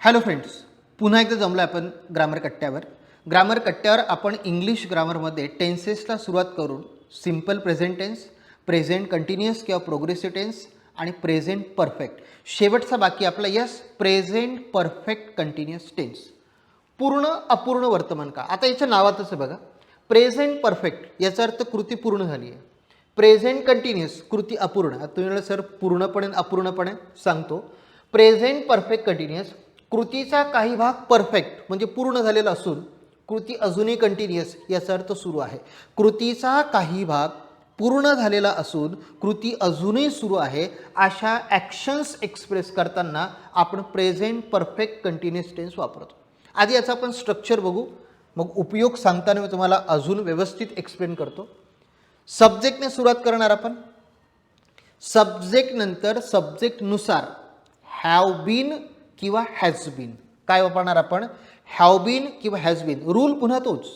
Hello friends, पुन्हा एकदा जमलो आपण ग्रामर कट्ट्यावर. ग्रामर कट्ट्यावर आपण इंग्लिश ग्रामरमध्ये टेन्सेसला सुरुवात करून simple present tense, present continuous किंवा प्रोग्रेसिव्ह टेन्स आणि प्रेझेंट परफेक्ट, शेवटचा बाकी आपला यस प्रेझेंट परफेक्ट कंटिन्युअस टेन्स, पूर्ण अपूर्ण वर्तमान काळ. आता याच्या नावातच आहे बघा, प्रेझेंट परफेक्ट याचा अर्थ कृती पूर्ण झाली आहे. प्रेझेंट कंटिन्युअस कृती अपूर्ण. आता तुम्ही सर पूर्णपणे अपूर्णपणे सांगतो. प्रेझेंट परफेक्ट कंटिन्युअस कृतीचा काही भाग परफेक्ट म्हणजे पूर्ण झालेला असून कृती अजूनही कंटिन्युअस याचा अर्थ सुरू आहे. कृतीचा काही भाग पूर्ण झालेला असून कृती अजूनही सुरू आहे अशा ॲक्शन्स एक्सप्रेस करताना आपण प्रेझेंट परफेक्ट कंटिन्युअस टेन्स वापरतो. आधी याचा आपण स्ट्रक्चर बघू, मग उपयोग सांगताना मी तुम्हाला अजून व्यवस्थित एक्सप्लेन करतो. सब्जेक्टने सुरुवात करणार आपण. सब्जेक्ट नंतर सब्जेक्टनुसार हॅव बीन किंवा हॅज बीन काय वापरणार आपण, हॅव बीन किंवा हॅज बीन. रूल पुन्हा तोच.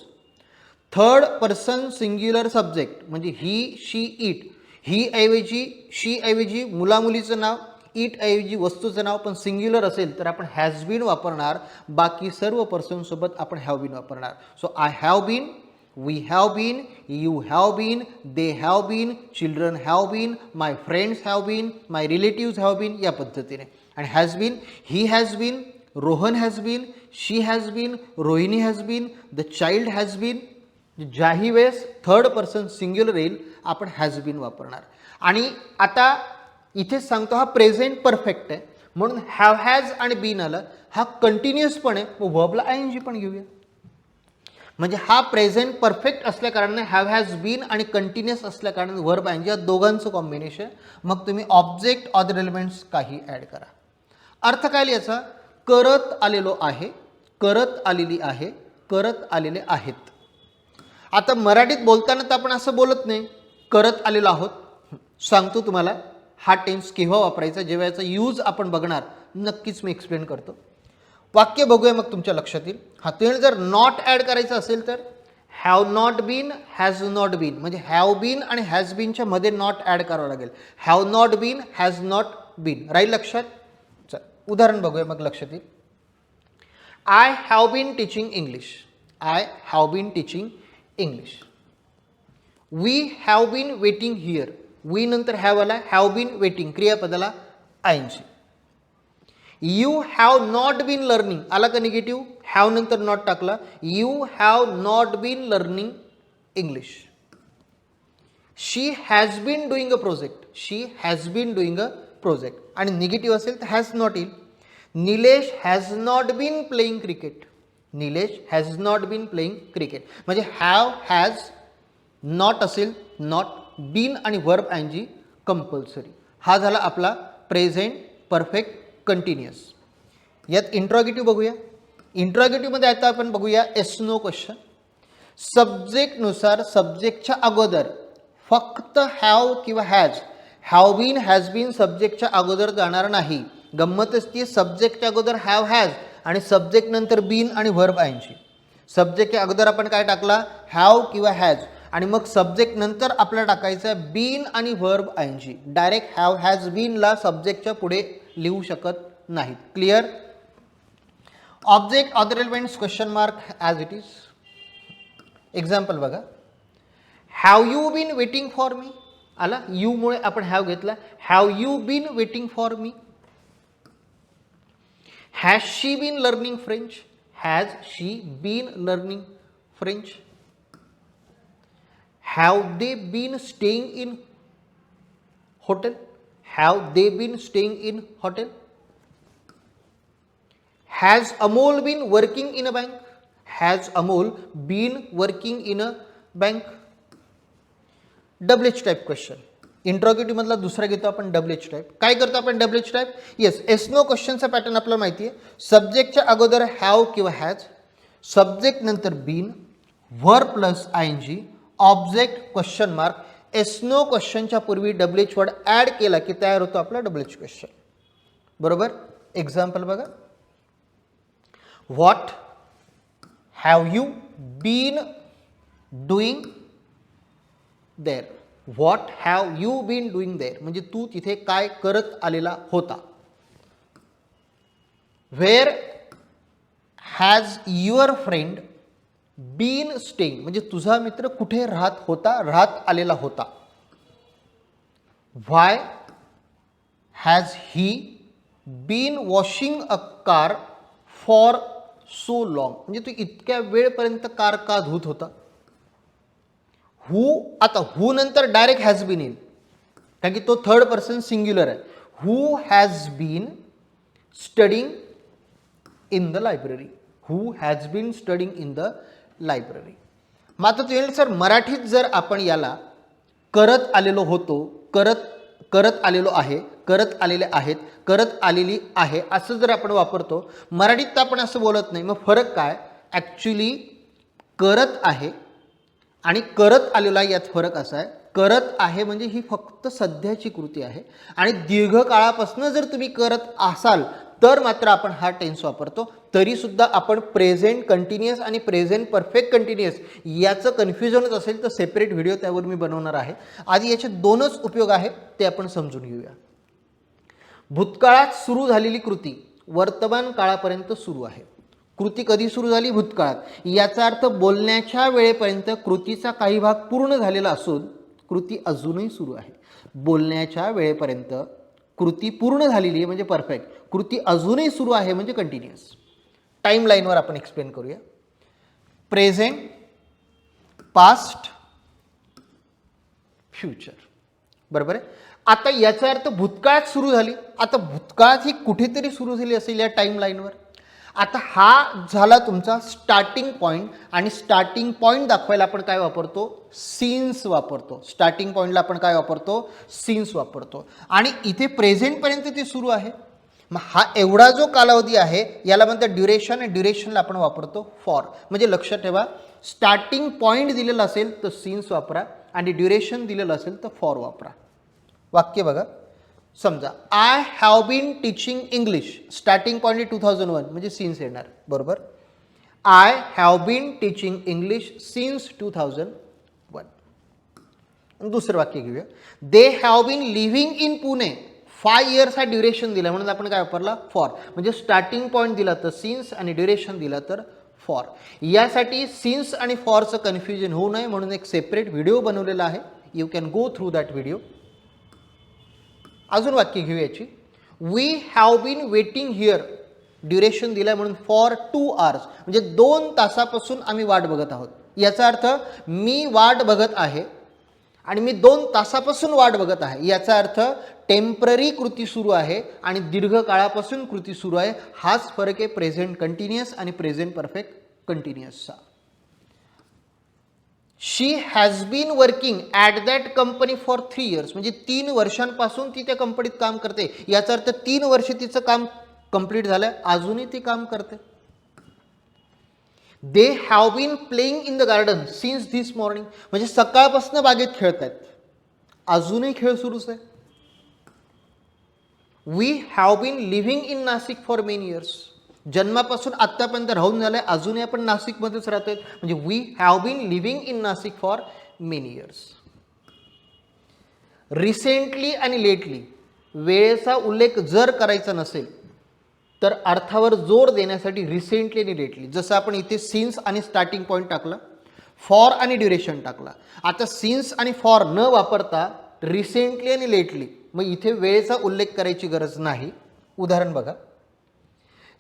थर्ड पर्सन सिंग्युलर सब्जेक्ट म्हणजे ही, शी, इट. ही ऐवजी, शी ऐवजी मुलामुलीचं नाव, इट ऐवजी वस्तूचं नाव. पण सिंग्युलर असेल तर आपण हॅज बीन वापरणार. बाकी सर्व पर्सनसोबत आपण हॅव बीन वापरणार. So I have been, we have been, you have been, they have been, children have been, my friends have been, my relatives have been या पद्धतीने. आणि has been, he has been, Rohan has been, she has been, Rohini has been, the child has been. ज्याही वेळेस third person singular येईल आपण has bin वापरणार. आणि आता इथेच सांगतो हा प्रेझेंट परफेक्ट आहे म्हणून हॅव हॅज आणि बीन आलं. हा कंटिन्युअस पण आहे, मग वर्बला आयएनजी पण घेऊया. म्हणजे हा प्रेझेंट परफेक्ट असल्या कारणाने हॅव हॅज बीन आणि कंटिन्युअस असल्या कारणाने वर्ब आयएनजी या दोघांचं कॉम्बिनेशन. मग तुम्ही ऑब्जेक्ट ऑदर एलिमेंट्स काही ॲड करा. अर्थ काय याचा, करत आलेलो आहे, करत आलेली आहे, करत आलेले आहेत. आता मराठीत बोलताना तर आपण असं बोलत नाही करत आलेलो आहोत. सांगतो तुम्हाला हा टेन्स केव्हा वापरायचा, जेव्हा याचा यूज आपण बघणार नक्कीच मी एक्सप्लेन करतो. वाक्य बघूया मग तुमच्या लक्षात येईल. हा तुम्ही जर नॉट ॲड करायचं असेल तर have not been, has not been. म्हणजे हॅव बीन आणि हॅज बीनच्या मध्ये नॉट ॲड करावं लागेल. Have not been, has not been. राहील लक्षात. चल उदाहरण बघूया मग लक्षात येईल. I have been teaching English, I have been teaching English. We have been waiting here, we नंतर हॅव आला, हॅव बीन वेटिंग क्रियापदाला ING. You have not been learning आला का निगेटिव्ह, हॅव नंतर नॉट टाकला. You have not been learning English. She has been doing a project, she has been doing a project. आणि negative असेल तर has not येईल. Nilesh has not been playing cricket, Nilesh has not been playing cricket. म्हणजे have has not असेल not, been आणि verb ING compulsory. हा झाला आपला प्रेझेंट परफेक्ट कंटिन्युअस. यात इंट्रॉगेटिव्ह बघूया. इंट्रॉगेटिव्हमध्ये आता आपण बघूया एस नो क्वेश्चन. सब्जेक्टनुसार सब्जेक्टच्या अगोदर फक्त हॅव किंवा has, have been has been सब्जेक्टच्या अगोदर जाणार नाही. गंमतच ती सब्जेक्टच्या अगोदर हॅव हॅज आणि सब्जेक्ट नंतर बीन आणि वर्ब आयएनजी. सब्जेक्टच्या अगोदर आपण काय टाकला, हॅव किंवा हॅज, आणि मग सब्जेक्ट नंतर आपल्याला टाकायचं बीन आणि verb ING. Direct have has बीनला सब्जेक्टच्या पुढे लिहू शकत नाहीत. Clear. Object other elements question mark as it is. Example बघा. Have you been waiting for me आला, यू मुळे आपण हॅव घेतला. Have you been waiting for me. Has she been learning French, has she been learning French. Have they been staying in hotel, have they been staying in hotel. Has Amol been working in a bank, has Amol been working in a bank. Double H type question. Interrogative मधला दुसरा घेतो आपण double H type. काय करतो आपण double H type, yes yes no क्वेश्चनचा pattern आपल्याला माहिती आहे. सब्जेक्टच्या अगोदर हॅव किंवा हॅज, सब्जेक्ट नंतर been, verb plus ING, object question mark. Yes no क्वेश्चनच्या पूर्वी डबल एच वर्ड ॲड केला की तयार होतो आपला डबल एच क्वेश्चन. बरोबर. एक्झाम्पल बघा. What have you been doing there, what have you been doing there म्हणजे तू तिथे काय करत आलेला होता. Where has your friend been staying, म्हणजे तुझा मित्र कुठे राहत आलेला होता. Why has he been washing a car for so long, म्हणजे तू इतक्या वेळपर्यंत कार का धुत होता. हू, आता हू नंतर डायरेक्ट हॅज बीन येईल कारण की तो थर्ड पर्सन सिंग्युलर आहे. Who has been studying in the library. Who has been studying in the library. मग आता तू येईल सर मराठीत जर आपण याला करत आलेलो होतो, करत आलेलो आहे, करत आलेले आहेत, करत आलेली आहे असं जर आपण वापरतो, मराठीत तर आपण असं बोलत नाही. मग फरक काय, ॲक्च्युली करत आहे आणि करत आलेला यात फरक असा आहे, करत आहे म्हणजे ही फक्त सध्याची कृती आहे आणि दीर्घकाळापासून जर तुम्ही करत असाल तर मात्र आपण हा टेन्स वापरतो. तरीसुद्धा आपण प्रेझेंट कंटिन्युअस आणि प्रेझेंट परफेक्ट कंटिन्युअस याचं कन्फ्युजनच असेल तर सेपरेट व्हिडिओ त्यावर मी बनवणार आहे. आधी याचे दोनच उपयोग आहेत ते आपण समजून घेऊया. भूतकाळात सुरू झालेली कृती वर्तमान काळापर्यंत सुरू आहे. कृती कधी सुरू झाली, भूतकाळात. याचा अर्थ बोलण्याच्या वेळेपर्यंत कृतीचा काही भाग पूर्ण झालेला असून कृती अजूनही सुरू आहे. बोलण्याच्या वेळेपर्यंत कृती पूर्ण झालेली आहे म्हणजे परफेक्ट, कृती अजूनही सुरू आहे म्हणजे कंटिन्युअस. टाइम लाईनवर आपण एक्सप्लेन करूया. प्रेझेंट, पास्ट, फ्युचर, बरोबर आहे. आता याचा अर्थ भूतकाळात सुरू झाली. आता भूतकाळात ही कुठेतरी सुरू झाली असेल या टाइम लाईनवर. आता हा झाला तुमचा स्टार्टिंग पॉईंट आणि स्टार्टिंग पॉईंट दाखवायला आपण काय वापरतो, सीन्स वापरतो. स्टार्टिंग पॉईंटला आपण काय वापरतो, सीन्स वापरतो. आणि इथे प्रेझेंटपर्यंत ते सुरू आहे. मग हा एवढा जो कालावधी आहे याला म्हणतात ड्युरेशन, आणि ड्युरेशनला आपण वापरतो फॉर. म्हणजे लक्षात ठेवा, स्टार्टिंग पॉईंट दिलेला असेल तर सीन्स वापरा आणि ड्युरेशन दिलेलं असेल तर फॉर वापरा. वाक्य बघा, समजा I have been teaching English, starting point 2001 म्हणजे सीन्स येणार, बरोबर. I have been teaching English since 2001. दुसरं वाक्य घेऊया, they have been living in Pune 5 years हा ड्युरेशन दिला म्हणून आपण काय वापरला, फॉर. म्हणजे स्टार्टिंग पॉईंट दिला तर सिन्स आणि ड्युरेशन दिला तर फॉर. यासाठी सिन्स आणि फॉरचं कन्फ्युजन होऊ नये म्हणून एक सेपरेट व्हिडिओ बनवलेला आहे. You can go through that video. अजून वाक्य घेऊ याची, we have been waiting here, duration दिला म्हणून फॉर 2 hours म्हणजे 2 तासापासून आम्ही वाट बघत आहोत. याचा अर्थ मी वाट बघत आहे आणि मी 2 तासापासून वाट बघत आहे. याचा अर्थ टेम्पररी कृती सुरू आहे आणि दीर्घकाळापासून कृती सुरू आहे. हाच फरक आहे प्रेझेंट कंटिन्युअस आणि प्रेझेंट परफेक्ट कंटिन्युअसचा. She has been working at that company for 3 years म्हणजे 3 वर्षांपासून ती त्या कंपनीत काम करते. याचा अर्थ 3 वर्ष तिचं काम कंप्लीट झालं, अजूनही ती काम करते. They have been playing in the garden since this morning म्हणजे सकाळपासून बागेत खेळत आहेत, अजूनही खेळ सुरूच आहे. We have been living in Nashik for many years, जन्मापासून आत्तापर्यंत राहून झालंय, अजूनही आपण नाशिकमध्येच राहतोय म्हणजे we have been living in Nashik for many years. Recently आणि लेटली वेळेचा उल्लेख जर करायचा नसेल तर अर्थावर जोर देण्यासाठी रिसेंटली आणि लेटली, जसं आपण इथे सिन्स आणि स्टार्टिंग पॉईंट टाकला, फॉर आणि ड्युरेशन टाकला. आता सिन्स आणि फॉर न वापरता रिसेंटली आणि लेटली, मग इथे वेळेचा उल्लेख करायची गरज नाही. उदाहरण बघा,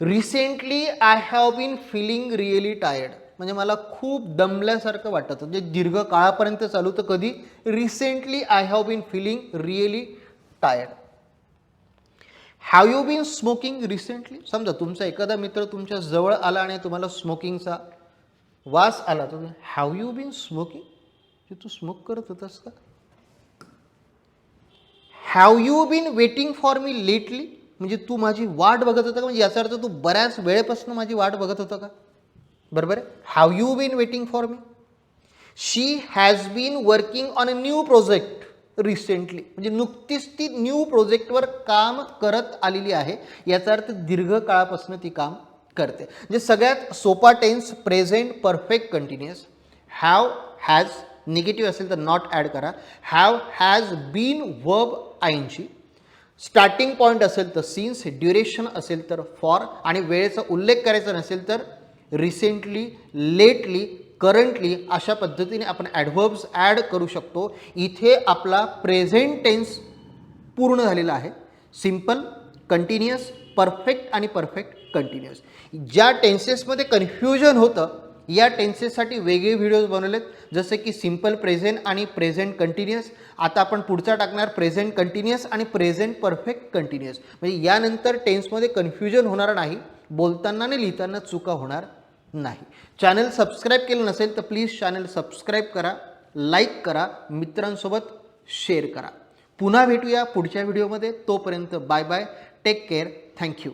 recently I have been feeling really tired म्हणजे मला खूप दमल्यासारखं वाटत होतं, म्हणजे दीर्घ काळापर्यंत चालू. तर कधी, recently I have been feeling really tired. Have you been smoking recently, समजा तुमचा एखादा मित्र तुमच्या जवळ आला आणि तुम्हाला स्मोकिंगचा वास आला, तर हॅव यू बीन स्मोकिंग, तू स्मोक करत होतास का. Have you been waiting for me lately म्हणजे तू माझी वाट बघत होता का, म्हणजे याचा अर्थ तू बऱ्याच वेळेपासून माझी वाट बघत होता का, बरोबर आहे. Have you been waiting for me. She has been working on a new project recently म्हणजे नुकतीच ती न्यू प्रोजेक्टवर काम करत आलेली आहे. याचा अर्थ दीर्घ काळापासून ती काम करते. म्हणजे सगळ्यात सोपा tense present perfect continuous. Have has negative असेल तर नॉट ॲड करा. Have has been verb ING. Starting point असेल तर सिन्स, ड्युरेशन असेल तर फॉर आणि वेळेचा उल्लेख करायचा नसेल तर रिसेंटली, लेटली, करंटली अशा पद्धतीने आपण ॲडव्हर्ब्स ॲड करू शकतो. इथे आपला प्रेझेंट टेन्स पूर्ण झालेला आहे. सिम्पल, कंटिन्युअस, परफेक्ट आणि परफेक्ट कंटिन्युअस. ज्या टेन्सेसमध्ये कन्फ्युजन होतं या टेन्सेससाठी वेगळे व्हिडिओज बनवलेत, जसे की सिम्पल प्रेझेंट आणि प्रेझेंट कंटिन्युअस. आता आपण पुढचा टाकणार प्रेझेंट कंटिन्युअस आणि प्रेझेंट परफेक्ट कंटिन्युअस. म्हणजे यानंतर टेन्समध्ये कन्फ्युजन होणार नाही, बोलताना आणि लिहिताना चुका होणार नाही. चॅनल सबस्क्राईब केलं नसेल तर प्लीज चॅनल सबस्क्राईब करा, लाईक करा, मित्रांसोबत शेअर करा. पुन्हा भेटूया पुढच्या व्हिडिओमध्ये. तोपर्यंत bye bye, take care, thank you.